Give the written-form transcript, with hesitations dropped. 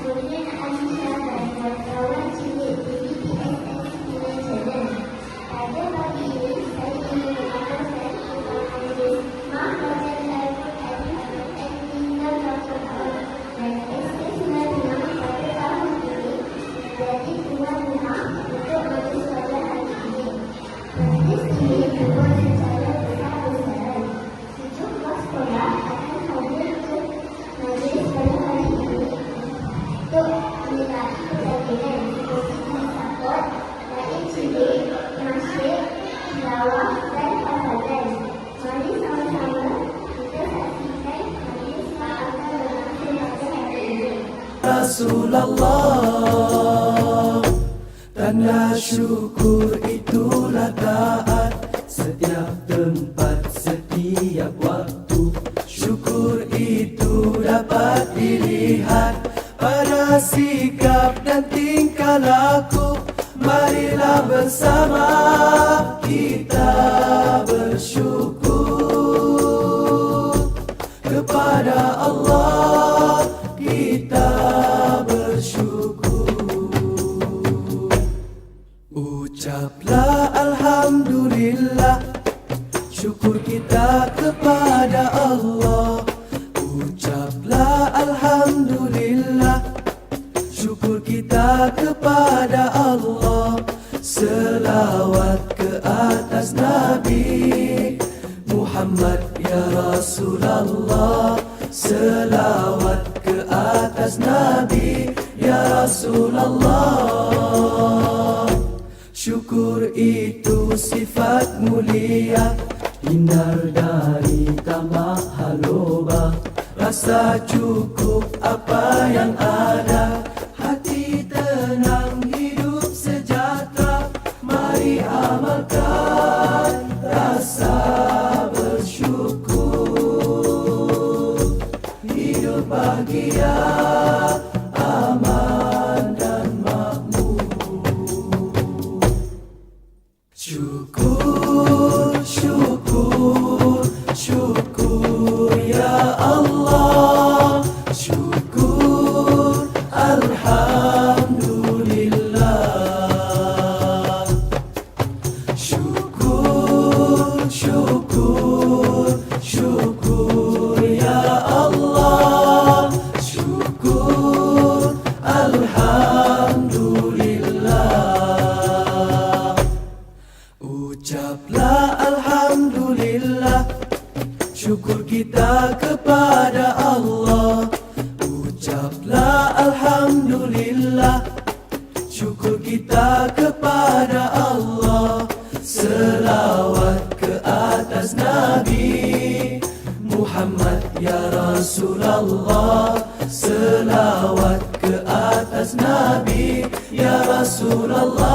Kemudian Aisyah dan kawan-kawan cilik BPSS punya channel. Pada pagi ini, saya ingin mengabarkan tentang hadis Ma Rasulullah dan istimewa pada tahun ini menjadi tuan rumah untuk majlis pada hari ini. Majlis ini dibuat secara besar-besaran. Sejumlah sekolah akan hadir ke majlis pada hari ini untuk menyertai pertandingan seperti support, rakyat cilik, nasyid, tilawah dan hafazan. Mari sama-sama kita saksikan majlis yang akan berlangsung pada hari ini. Rasulullah, tanda syukur itulah taat setiap tempat, setiap waktu. Syukur itu dapat dilihat pada sikap dan tingkah laku. Marilah bersama kita bersyukur kepada Allah, kita bersyukur. Ucaplah Alhamdulillah, syukur kita kepada Allah. Ucaplah Alhamdulillah, syukur kita kepada Allah. Selawat ke atas Nabi Muhammad ya Rasulullah. Selawat ke atas Nabi ya Rasulullah. Syukur itu sifat mulia, hindar dari tamak haluba. Rasa cukup apa yang ada, hati tenang, hidup sejahtera. Mari amalkan rasa bersyukur, hidup bahagia, aman dan makmur. Syukur, syukur, syukur ya Allah. Syukur, Alhamdulillah. Syukur, syukur, syukur ya Allah. Syukur, Alhamdulillah. Ucaplah Alhamdulillah, syukur kita kepada Allah. Ucaplah Alhamdulillah, syukur kita kepada Allah. Selawat ke atas Nabi Muhammad ya Rasulullah. Selawat ke atas Nabi ya Rasulullah.